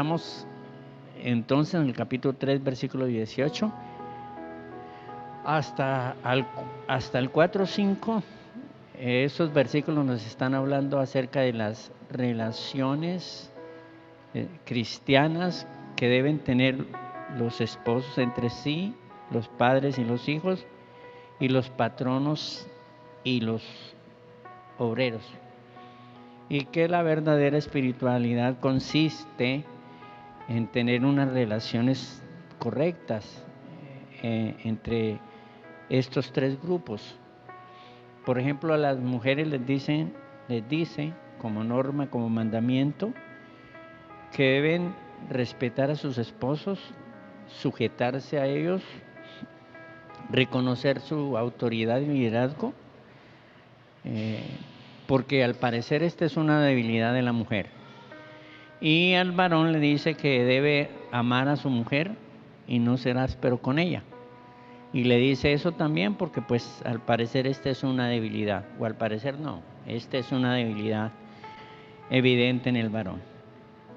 estamos entonces en el capítulo 3, versículo 18, hasta el 4, 5, esos versículos nos están hablando acerca de las relaciones cristianas que deben tener los esposos entre sí, los padres y los hijos, y los patronos y los obreros. Y que la verdadera espiritualidad consiste en tener unas relaciones correctas entre estos tres grupos. Por ejemplo, a las mujeres les dice como norma, como mandamiento, que deben respetar a sus esposos, sujetarse a ellos, reconocer su autoridad y liderazgo, porque al parecer esta es una debilidad de la mujer. Y al varón le dice que debe amar a su mujer y no ser áspero con ella. Y le dice eso también porque pues al parecer esta es una debilidad, o al parecer no, esta es una debilidad evidente en el varón.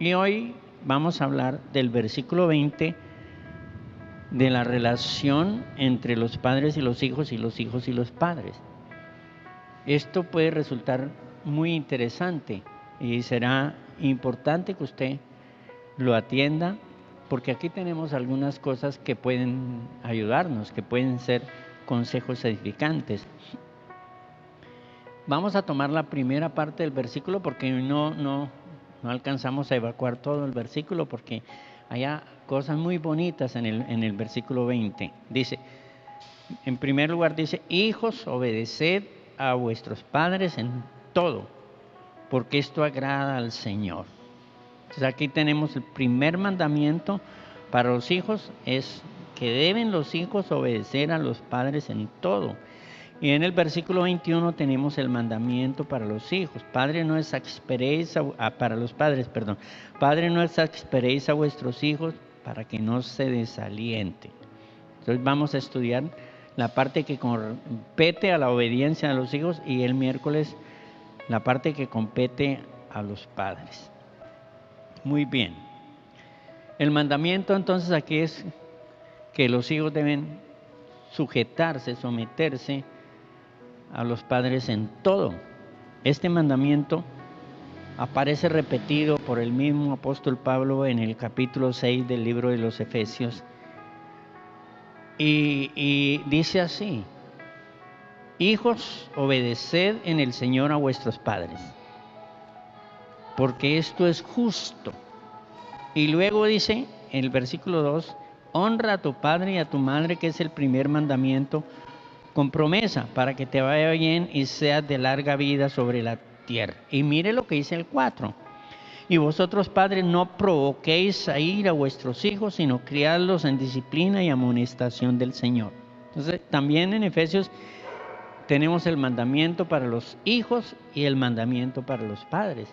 Y hoy vamos a hablar del versículo 20, de la relación entre los padres y los hijos y los hijos y los padres. Esto puede resultar muy interesante y será importante que usted lo atienda, porque aquí tenemos algunas cosas que pueden ayudarnos, que pueden ser consejos edificantes. Vamos a tomar la primera parte del versículo porque no alcanzamos a evacuar todo el versículo, porque hay cosas muy bonitas en el versículo 20. Dice, en primer lugar dice, hijos, obedeced a vuestros padres en todo, porque esto agrada al Señor. Entonces aquí tenemos el primer mandamiento para los hijos, es que deben los hijos obedecer a los padres en todo. Y en el versículo 21 tenemos el mandamiento para los hijos. Padre, no exasperéis para los padres, perdón. Padre, no exasperéis a vuestros hijos para que no se desalienten. Entonces vamos a estudiar la parte que compete a la obediencia a los hijos y el miércoles la parte que compete a los padres. Muy bien. El mandamiento entonces aquí es que los hijos deben sujetarse, someterse a los padres en todo. Este mandamiento aparece repetido por el mismo apóstol Pablo en el capítulo 6 del libro de los Efesios. Y dice así: hijos, obedeced en el Señor a vuestros padres, porque esto es justo. Y luego dice en el versículo 2, honra a tu padre y a tu madre, que es el primer mandamiento, con promesa, para que te vaya bien y seas de larga vida sobre la tierra. Y mire lo que dice el 4. Y vosotros, padres, no provoquéis a ira a vuestros hijos, sino criadlos en disciplina y amonestación del Señor. Entonces, también en Efesios tenemos el mandamiento para los hijos y el mandamiento para los padres.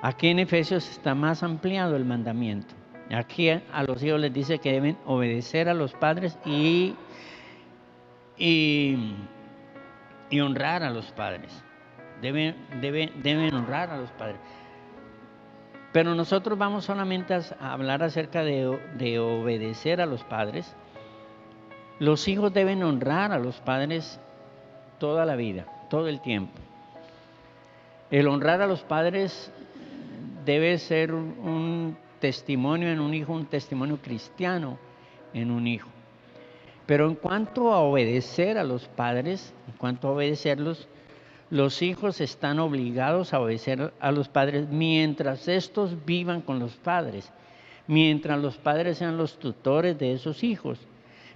Aquí en Efesios está más ampliado el mandamiento. Aquí a los hijos les dice que deben obedecer a los padres y honrar a los padres. Deben honrar a los padres. Pero nosotros vamos solamente a hablar acerca de obedecer a los padres. Los hijos deben honrar a los padres toda la vida, todo el tiempo. El honrar a los padres debe ser un testimonio en un hijo, un testimonio cristiano en un hijo. Pero en cuanto a obedecer a los padres, en cuanto a obedecerlos, los hijos están obligados a obedecer a los padres mientras estos vivan con los padres, mientras los padres sean los tutores de esos hijos,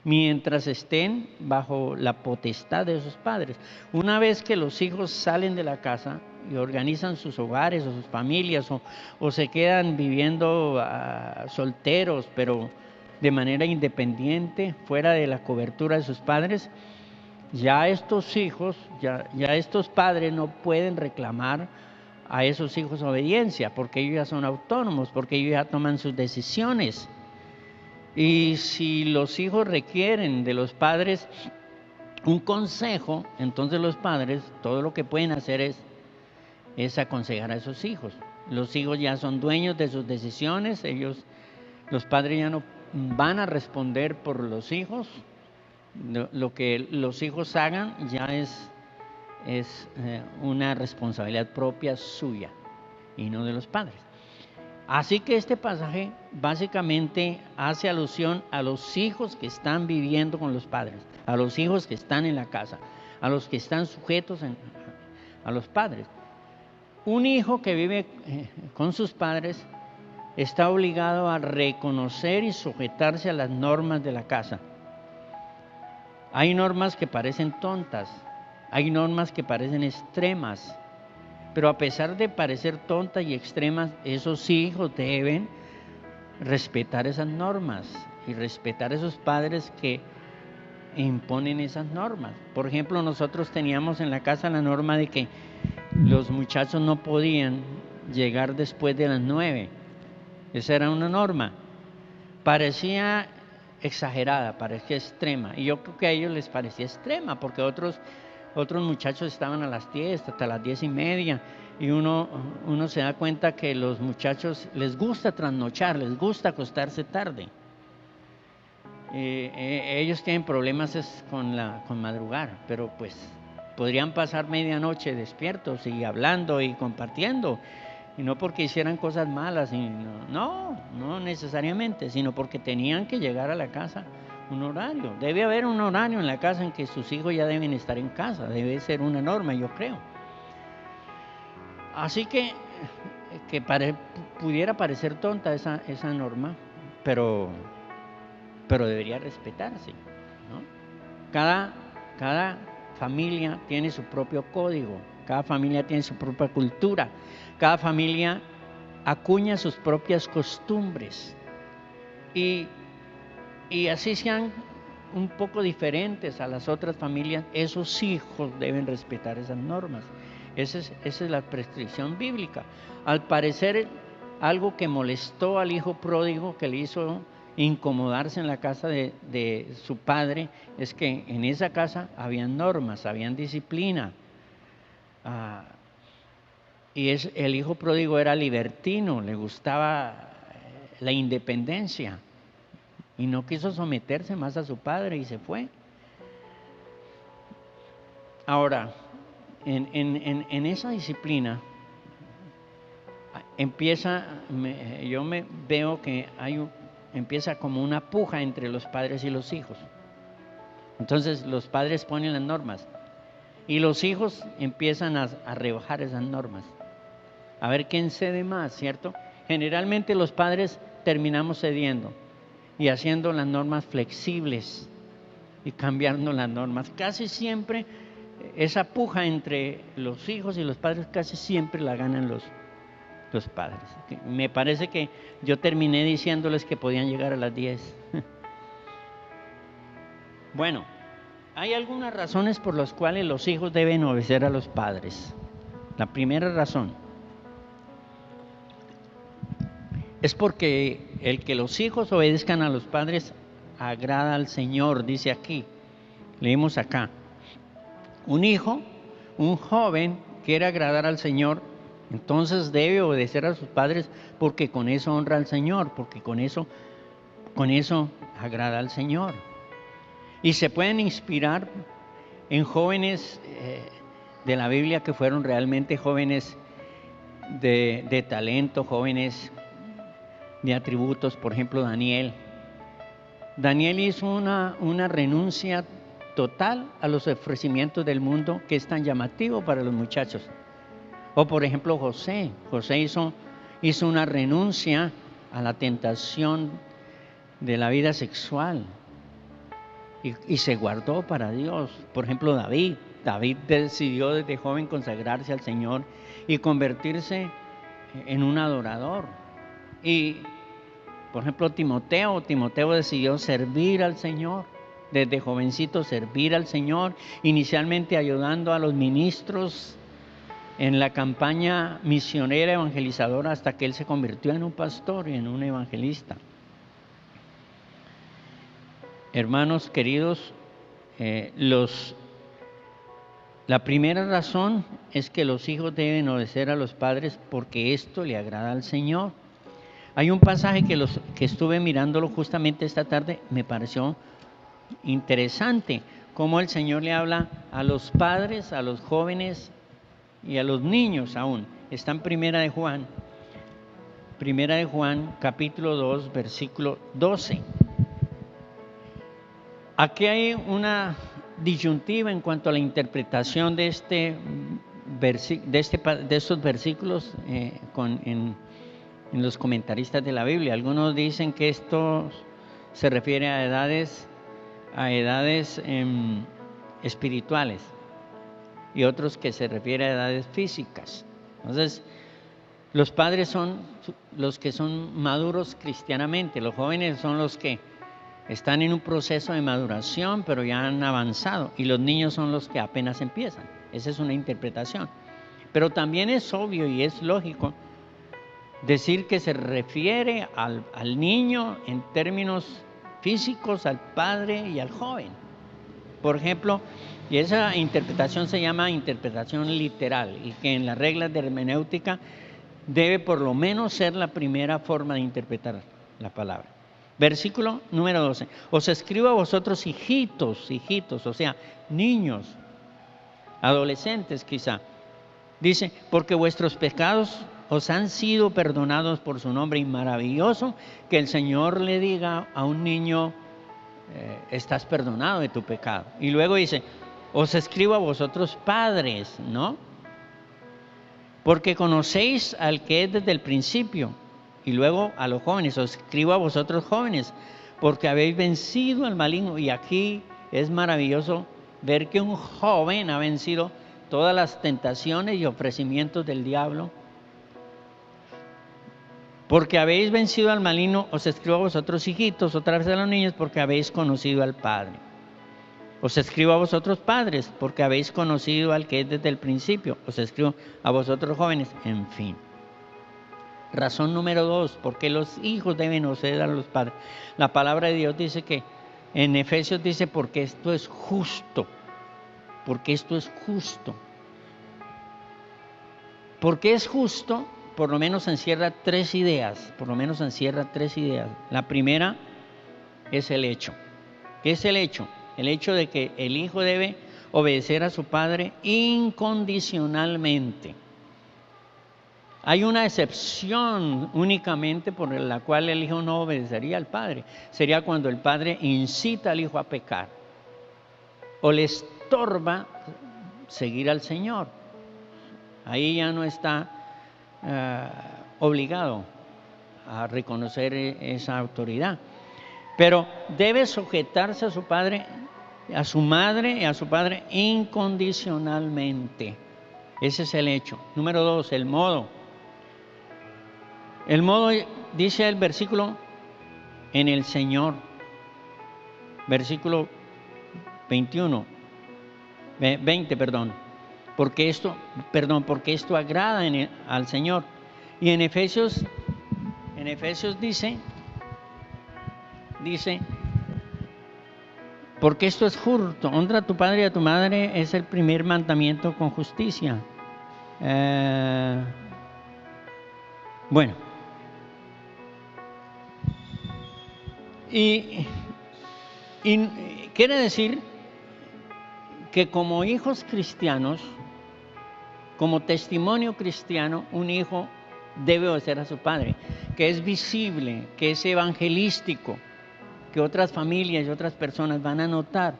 mientras estén bajo la potestad de esos padres. Una vez que los hijos salen de la casa y organizan sus hogares o sus familias o se quedan viviendo solteros, pero de manera independiente, fuera de la cobertura de sus padres, ya estos hijos, ya estos padres no pueden reclamar a esos hijos obediencia, porque ellos ya son autónomos, porque ellos ya toman sus decisiones. Y si los hijos requieren de los padres un consejo, entonces los padres todo lo que pueden hacer es aconsejar a esos hijos. Los hijos ya son dueños de sus decisiones, los padres ya no van a responder por los hijos. Lo que los hijos hagan ya es una responsabilidad propia suya y no de los padres. Así que este pasaje básicamente hace alusión a los hijos que están viviendo con los padres, a los hijos que están en la casa, a los que están sujetos a los padres. Un hijo que vive con sus padres está obligado a reconocer y sujetarse a las normas de la casa. Hay normas que parecen tontas, hay normas que parecen extremas, pero a pesar de parecer tontas y extremas, esos hijos deben respetar esas normas y respetar a esos padres que imponen esas normas. Por ejemplo, nosotros teníamos en la casa la norma de que los muchachos no podían llegar después de las 9. Esa era una norma. Parecía exagerada, parecía extrema. Y yo creo que a ellos les parecía extrema, porque otros muchachos estaban a las 10, hasta las 10:30. Y uno se da cuenta que los muchachos les gusta trasnochar, les gusta acostarse tarde. Ellos tienen problemas con madrugar, pero pues podrían pasar medianoche despiertos y hablando y compartiendo, y no porque hicieran cosas malas, no necesariamente, sino porque tenían que llegar a la casa un horario. Debe haber un horario en la casa en que sus hijos ya deben estar en casa, debe ser una norma, yo creo. Así que pudiera parecer tonta esa norma, pero debería respetarse, ¿no? Cada familia tiene su propio código, cada familia tiene su propia cultura, cada familia acuña sus propias costumbres, y así sean un poco diferentes a las otras familias, esos hijos deben respetar esas normas. Esa es la prescripción bíblica. Al parecer, algo que molestó al hijo pródigo, que le hizo incomodarse en la casa de su padre, es que en esa casa habían normas, habían disciplina. Y el hijo pródigo era libertino, le gustaba la independencia y no quiso someterse más a su padre y se fue. Ahora, en esa disciplina veo que empieza como una puja entre los padres y los hijos. Entonces los padres ponen las normas y los hijos empiezan a rebajar esas normas, a ver quién cede más, ¿cierto? Generalmente los padres terminamos cediendo y haciendo las normas flexibles y cambiando las normas. Casi siempre esa puja entre los hijos y los padres casi siempre la ganan los padres. Me parece que yo terminé diciéndoles que podían llegar a las 10. Bueno, hay algunas razones por las cuales los hijos deben obedecer a los padres. La primera razón es porque el que los hijos obedezcan a los padres agrada al Señor, dice aquí. Leemos acá. Un joven quiere agradar al Señor, entonces debe obedecer a sus padres, porque con eso honra al Señor, porque con eso agrada al Señor. Y se pueden inspirar en jóvenes de la Biblia que fueron realmente jóvenes de talento, jóvenes de atributos. Por ejemplo, Daniel hizo una renuncia total a los ofrecimientos del mundo, que es tan llamativo para los muchachos. O por ejemplo José hizo una renuncia a la tentación de la vida sexual y se guardó para Dios. Por ejemplo David decidió desde joven consagrarse al Señor y convertirse en un adorador. Y por ejemplo Timoteo decidió servir al Señor, desde jovencito servir al Señor, inicialmente ayudando a los ministros en la campaña misionera evangelizadora, hasta que él se convirtió en un pastor y en un evangelista. Hermanos queridos, La primera razón es que los hijos deben obedecer a los padres porque esto le agrada al Señor. Hay un pasaje que estuve mirándolo justamente esta tarde, me pareció interesante, cómo el Señor le habla a los padres, a los jóvenes y a los niños aún. Está en Primera de Juan capítulo 2, versículo 12. Aquí hay una disyuntiva en cuanto a la interpretación de estos versículos en los comentaristas de la Biblia. Algunos dicen que esto se refiere a edades espirituales y otros que se refiere a edades físicas. Entonces, los padres son los que son maduros cristianamente, los jóvenes son los que están en un proceso de maduración, pero ya han avanzado, y los niños son los que apenas empiezan. Esa es una interpretación. Pero también es obvio y es lógico decir que se refiere al niño en términos físicos, al padre y al joven. Por ejemplo, y esa interpretación se llama interpretación literal, y que en las reglas de hermenéutica debe por lo menos ser la primera forma de interpretar la palabra. Versículo número 12. Os escribo a vosotros hijitos, o sea, niños, adolescentes quizá. Dice, porque vuestros pecados os han sido perdonados por su nombre. Y maravilloso que el Señor le diga a un niño, estás perdonado de tu pecado. Y luego dice, os escribo a vosotros padres, ¿no? Porque conocéis al que es desde el principio. Y luego a los jóvenes, os escribo a vosotros jóvenes, porque habéis vencido al maligno. Y aquí es maravilloso ver que un joven ha vencido todas las tentaciones y ofrecimientos del diablo. Porque habéis vencido al maligno, os escribo a vosotros hijitos, otra vez a los niños, porque habéis conocido al Padre. Os escribo a vosotros padres, porque habéis conocido al que es desde el principio. Os escribo a vosotros jóvenes, en fin. Razón número 2, porque los hijos deben obedecer a los padres. La palabra de Dios dice que, en Efesios dice, porque esto es justo. Porque esto es justo. Porque es justo, por lo menos encierra tres ideas. La primera es el hecho. ¿Qué es el hecho? El hecho de que el hijo debe obedecer a su padre incondicionalmente. Hay una excepción únicamente por la cual el hijo no obedecería al padre. Sería cuando el padre incita al hijo a pecar o le estorba seguir al Señor. Ahí ya no está obligado a reconocer esa autoridad. Pero debe sujetarse a su padre, a su madre y a su padre incondicionalmente. Ese es el hecho. Número 2, el modo. El modo, dice el versículo, en el Señor. Versículo 20, porque esto agrada al Señor. Y en Efesios dice, porque esto es justo, honra a tu padre y a tu madre, es el primer mandamiento con justicia. Bueno, y quiere decir que como hijos cristianos, como testimonio cristiano, un hijo debe obedecer a su padre, que es visible, que es evangelístico, que otras familias y otras personas van a notar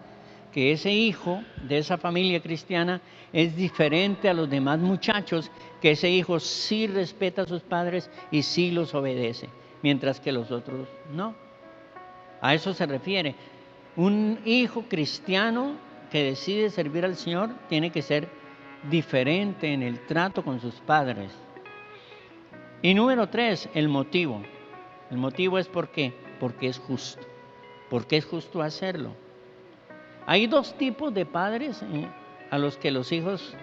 que ese hijo de esa familia cristiana es diferente a los demás muchachos, que ese hijo sí respeta a sus padres y sí los obedece, mientras que los otros no. A eso se refiere. Un hijo cristiano que decide servir al Señor tiene que ser diferente en el trato con sus padres. Y número 3, el motivo. El motivo es porque es justo. Porque es justo hacerlo. Hay dos tipos de padres a los que los hijos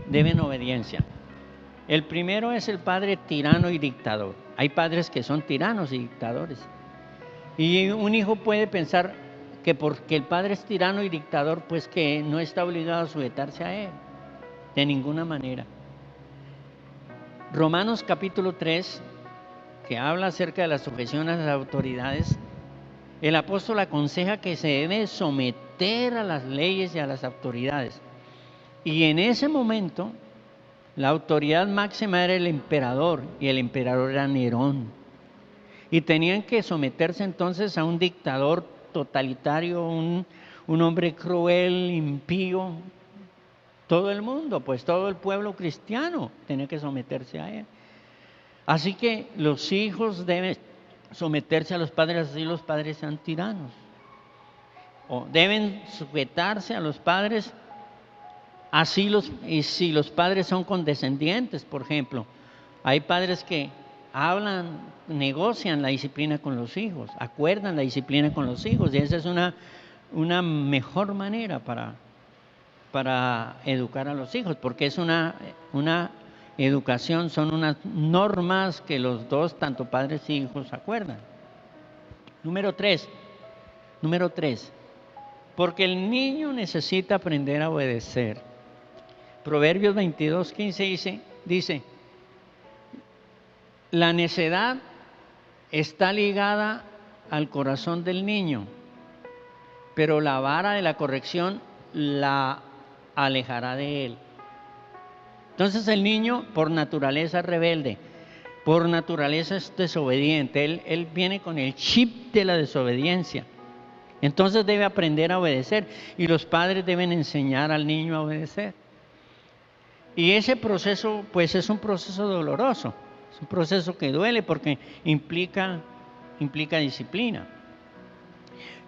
deben obediencia. El primero es el padre tirano y dictador. Hay padres que son tiranos y dictadores. Y un hijo puede pensar que porque el padre es tirano y dictador, pues que no está obligado a sujetarse a él, de ninguna manera. Romanos capítulo 3, que habla acerca de la sujeción a las autoridades, el apóstol aconseja que se debe someter a las leyes y a las autoridades. Y en ese momento, la autoridad máxima era el emperador, y el emperador era Nerón. Y tenían que someterse entonces a un dictador totalitario, un hombre cruel, impío. Todo el mundo, pues todo el pueblo cristiano tenía que someterse a él. Así que los hijos deben someterse a los padres, así los padres sean tiranos. O deben sujetarse a los padres, y si los padres son condescendientes, por ejemplo. Hay padres que hablan, negocian la disciplina con los hijos, acuerdan la disciplina con los hijos, y esa es una mejor manera para educar a los hijos, porque es una educación, son unas normas que los dos, tanto padres y hijos, acuerdan. Número 3, porque el niño necesita aprender a obedecer. Proverbios 22:15 dice, la necedad está ligada al corazón del niño, pero la vara de la corrección la alejará de él. Entonces el niño por naturaleza es rebelde, por naturaleza es desobediente, él viene con el chip de la desobediencia. Entonces debe aprender a obedecer, y los padres deben enseñar al niño a obedecer. Y ese proceso, pues es un proceso doloroso, es un proceso que duele porque implica disciplina.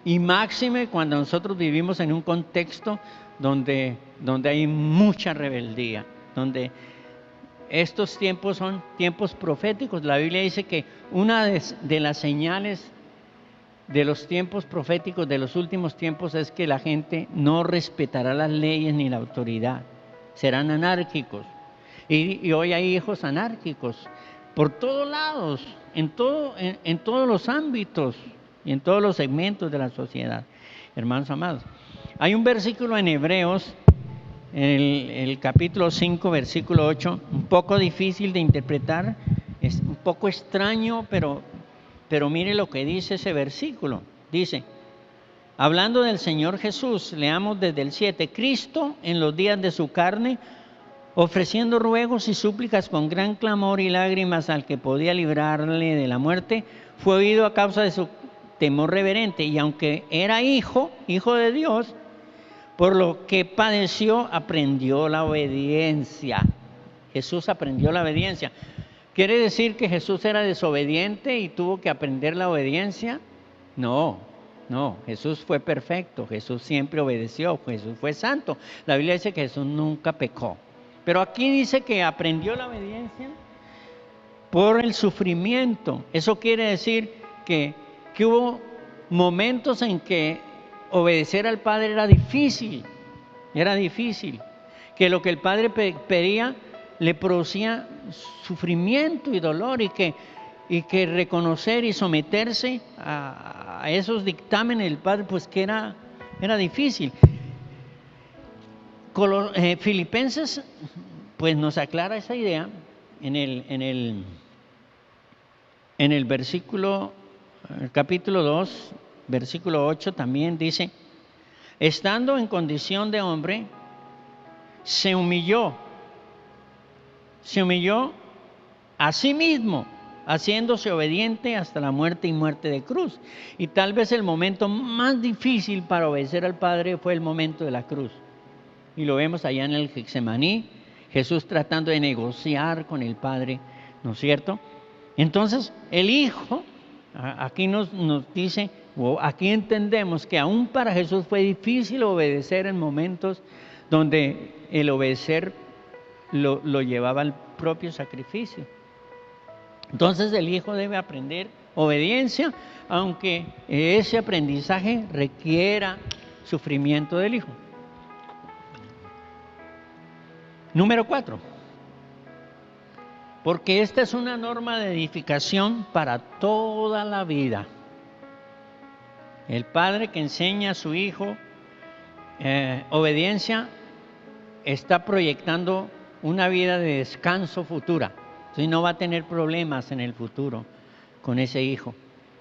Y máxime cuando nosotros vivimos en un contexto donde hay mucha rebeldía, donde estos tiempos son tiempos proféticos. La Biblia dice que una de las señales de los tiempos proféticos, de los últimos tiempos, es que la gente no respetará las leyes ni la autoridad. Serán anárquicos. Y hoy hay hijos anárquicos por todos lados, en todos los ámbitos y en todos los segmentos de la sociedad. Hermanos amados, hay un versículo en Hebreos, en el capítulo 5, versículo 8, un poco difícil de interpretar, es un poco extraño, pero mire lo que dice ese versículo. Dice, hablando del Señor Jesús, leamos desde el 7, Cristo en los días de su carne, ofreciendo ruegos y súplicas con gran clamor y lágrimas al que podía librarle de la muerte, fue oído a causa de su temor reverente, y aunque era hijo de Dios, por lo que padeció, aprendió la obediencia. Jesús aprendió la obediencia. ¿Quiere decir que Jesús era desobediente y tuvo que aprender la obediencia? No, Jesús fue perfecto, Jesús siempre obedeció, Jesús fue santo. La Biblia dice que Jesús nunca pecó. Pero aquí dice que aprendió la obediencia por el sufrimiento. Eso quiere decir que hubo momentos en que obedecer al Padre era difícil, que lo que el Padre pedía le producía sufrimiento y dolor, y que reconocer y someterse a esos dictámenes del Padre, pues que era difícil. Filipenses pues nos aclara esa idea en el versículo, el capítulo 2, versículo 8 también dice, estando en condición de hombre, se humilló a sí mismo, haciéndose obediente hasta la muerte y muerte de cruz. Y tal vez el momento más difícil para obedecer al Padre fue el momento de la cruz. Y lo vemos allá en el Getsemaní, Jesús tratando de negociar con el Padre, ¿no es cierto? Entonces, el Hijo, aquí nos dice, o aquí entendemos que aún para Jesús fue difícil obedecer en momentos donde el obedecer lo llevaba al propio sacrificio. Entonces, el Hijo debe aprender obediencia, aunque ese aprendizaje requiera sufrimiento del Hijo. Número 4, porque esta es una norma de edificación para toda la vida. El padre que enseña a su hijo obediencia está proyectando una vida de descanso futura. Entonces no va a tener problemas en el futuro con ese hijo.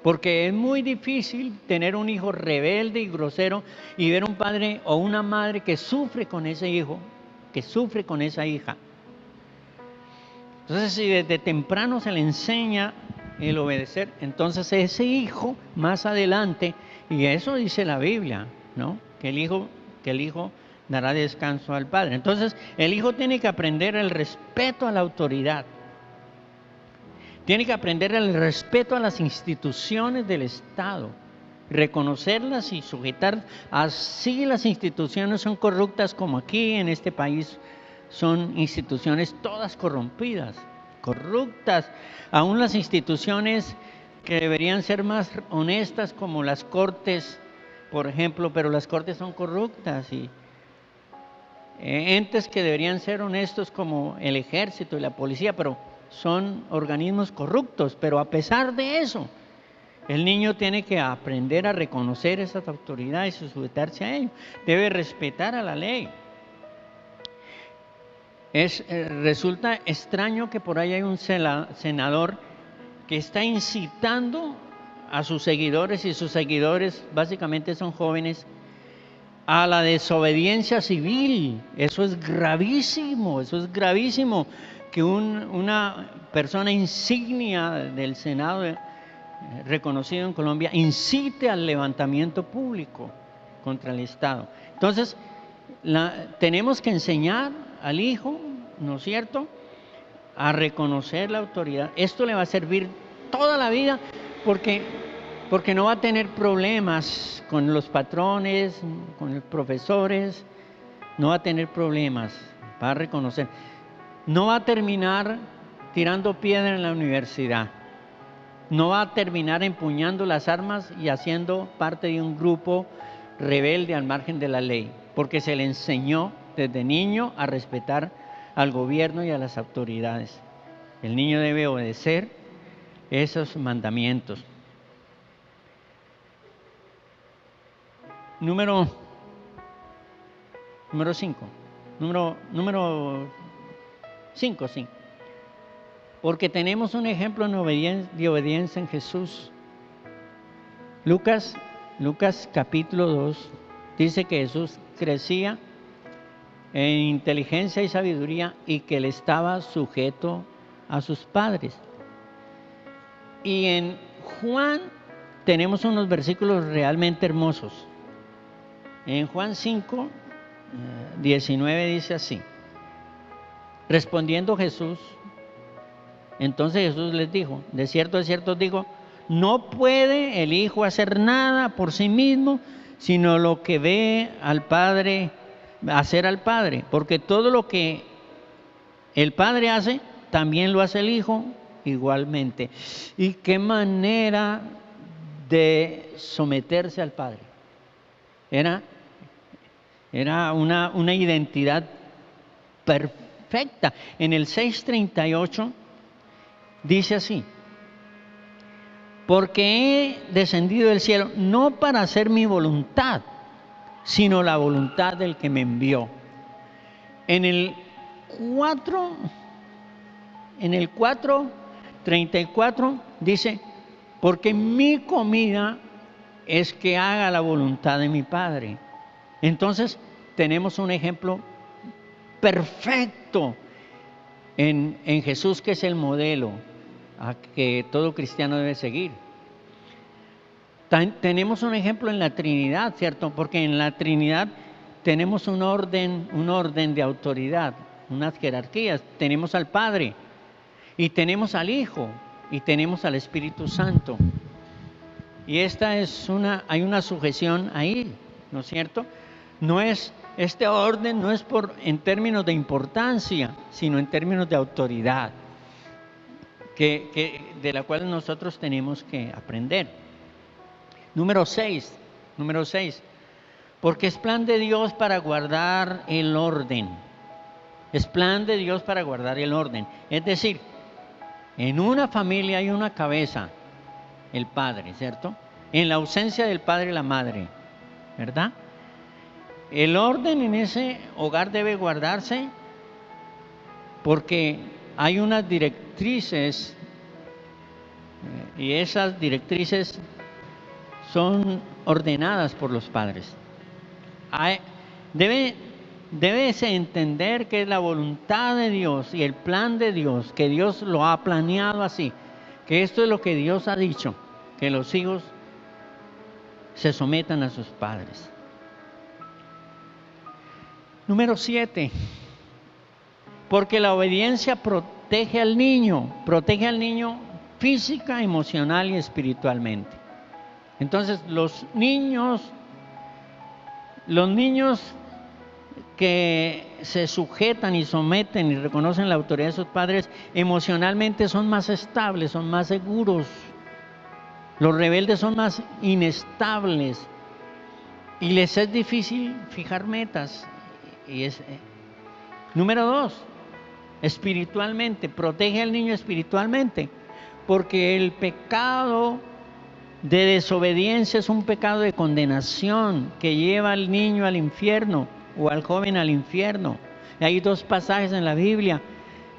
Porque es muy difícil tener un hijo rebelde y grosero y ver un padre o una madre que sufre con ese hijo, que sufre con esa hija. Entonces, si desde temprano se le enseña el obedecer, entonces ese hijo más adelante, y eso dice la Biblia, ¿no? Que el hijo dará descanso al padre. Entonces, el hijo tiene que aprender el respeto a la autoridad. Tiene que aprender el respeto a las instituciones del Estado, reconocerlas y sujetar. Así las instituciones son corruptas como aquí en este país son instituciones todas corrompidas, corruptas. Aún las instituciones que deberían ser más honestas como las cortes, por ejemplo, pero las cortes son corruptas y entes que deberían ser honestos como el ejército y la policía, pero son organismos corruptos. Pero a pesar de eso, el niño tiene que aprender a reconocer esas autoridades y sujetarse a ellos. Debe respetar a la ley. Resulta extraño que por ahí hay un senador que está incitando a sus seguidores, y sus seguidores básicamente son jóvenes, a la desobediencia civil. Eso es gravísimo que una persona insignia del Senado reconocido en Colombia incite al levantamiento público contra el Estado. Entonces, tenemos que enseñar al hijo, ¿no es cierto?, a reconocer la autoridad. Esto le va a servir toda la vida porque no va a tener problemas con los patrones, con los profesores, no va a tener problemas, va a reconocer. No va a terminar tirando piedra en la universidad, no va a terminar empuñando las armas y haciendo parte de un grupo rebelde al margen de la ley, porque se le enseñó desde niño a respetar al gobierno y a las autoridades. El niño debe obedecer esos mandamientos. Número 5. Número 5, sí. Porque tenemos un ejemplo de obediencia en Jesús. Lucas capítulo 2 dice que Jesús crecía en inteligencia y sabiduría y que él estaba sujeto a sus padres. Y en Juan tenemos unos versículos realmente hermosos. En Juan 5, 19 dice así: respondiendo Jesús, entonces Jesús les dijo, de cierto os digo, no puede el Hijo hacer nada por sí mismo, sino lo que ve al Padre hacer al Padre, porque todo lo que el Padre hace, también lo hace el Hijo igualmente. ¿Y qué manera de someterse al Padre? Era una identidad perfecta. En el 6:38 dice así: porque he descendido del cielo no para hacer mi voluntad, sino la voluntad del que me envió. En el 4:34 dice: porque mi comida es que haga la voluntad de mi Padre. Entonces tenemos un ejemplo perfecto en Jesús, que es el modelo a que todo cristiano debe seguir. Tenemos un ejemplo en la Trinidad, ¿cierto? Porque en la Trinidad tenemos un orden de autoridad, unas jerarquías. Tenemos al Padre, y tenemos al Hijo, y tenemos al Espíritu Santo. Y hay una sujeción ahí, ¿no es cierto? Este orden no es en términos de importancia, sino en términos de autoridad, de la cual nosotros tenemos que aprender. Número 6, porque es plan de Dios para guardar el orden. Es plan de Dios para guardar el orden. Es decir, en una familia hay una cabeza, el padre, ¿cierto? en la ausencia del padre y la madre, ¿verdad? El orden en ese hogar debe guardarse porque hay unas directrices y esas directrices son ordenadas por los padres. Debes entender que es la voluntad de Dios y el plan de Dios, que Dios lo ha planeado así, que esto es lo que Dios ha dicho, que los hijos se sometan a sus padres. Número 7, porque la obediencia protege al niño física, emocional y espiritualmente. Entonces los niños que se sujetan y someten y reconocen la autoridad de sus padres, emocionalmente son más estables, son más seguros. Los rebeldes son más inestables y les es difícil fijar metas. Número 2, espiritualmente, protege al niño espiritualmente, porque el pecado de desobediencia es un pecado de condenación que lleva al niño al infierno o al joven al infierno. Hay 2 pasajes en la Biblia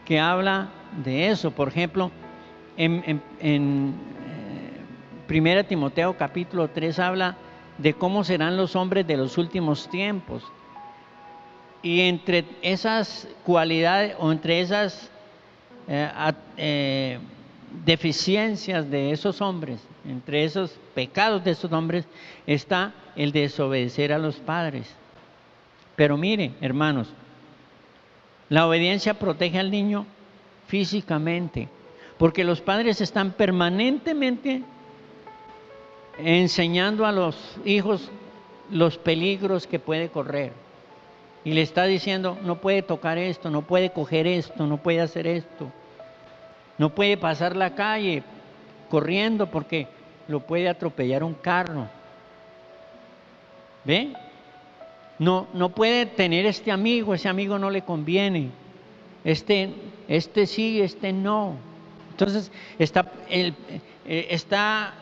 que habla de eso. Por ejemplo, en 1 Timoteo capítulo 3 habla de cómo serán los hombres de los últimos tiempos. Y entre esas cualidades o entre esas deficiencias de esos hombres, entre esos pecados de esos hombres, está el desobedecer a los padres. Pero mire, hermanos, la obediencia protege al niño físicamente, porque los padres están permanentemente enseñando a los hijos los peligros que puede correr. Y le está diciendo, no puede tocar esto, no puede coger esto, no puede hacer esto. No puede pasar la calle corriendo porque lo puede atropellar un carro. ¿Ve? No puede tener este amigo, ese amigo no le conviene. Este sí, este no. Entonces está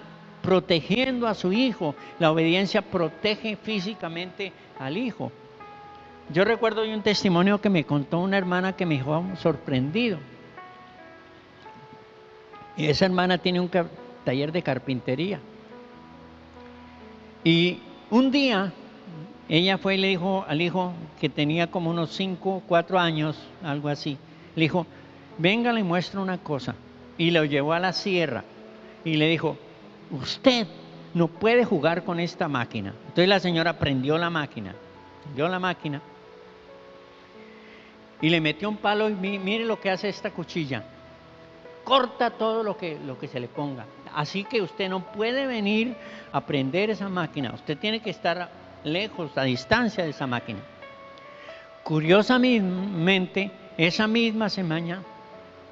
protegiendo a su hijo. La obediencia protege físicamente al hijo. Yo recuerdo un testimonio que me contó una hermana que me dejó sorprendido. Y esa hermana tiene un taller de carpintería. Y un día ella fue y le dijo al hijo que tenía como unos 4 años, algo así. Le dijo, venga, le muestro una cosa. Y lo llevó a la sierra y le dijo, usted no puede jugar con esta máquina. Entonces la señora prendió la máquina y le metió un palo y mire lo que hace esta cuchilla. Corta todo lo que se le ponga. Así que usted no puede venir a prender esa máquina. Usted tiene que estar lejos, a distancia de esa máquina. Curiosamente, esa misma semana,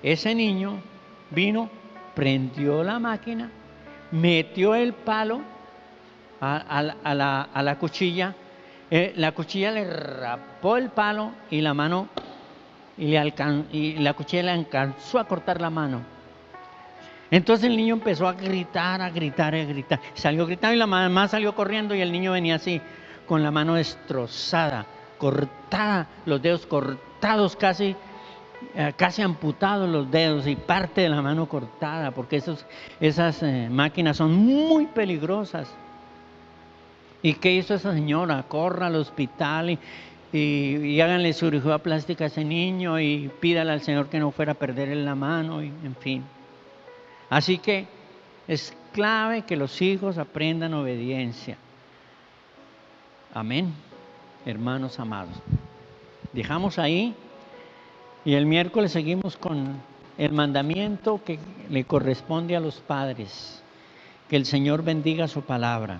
ese niño vino, prendió la máquina, metió el palo a la cuchilla. La cuchilla le rapó el palo y la mano... Y la cuchilla le alcanzó a cortar la mano. Entonces el niño empezó a gritar. Salió gritando y la mamá salió corriendo y el niño venía así, con la mano destrozada, cortada, los dedos cortados, casi amputados los dedos y parte de la mano cortada, porque esas máquinas son muy peligrosas. ¿Y qué hizo esa señora? Corra al hospital y háganle cirugía plástica a ese niño y pídale al Señor que no fuera a perder la mano, y en fin. Así que es clave que los hijos aprendan obediencia. Amén, hermanos amados. Dejamos ahí y el miércoles seguimos con el mandamiento que le corresponde a los padres. Que el Señor bendiga su palabra.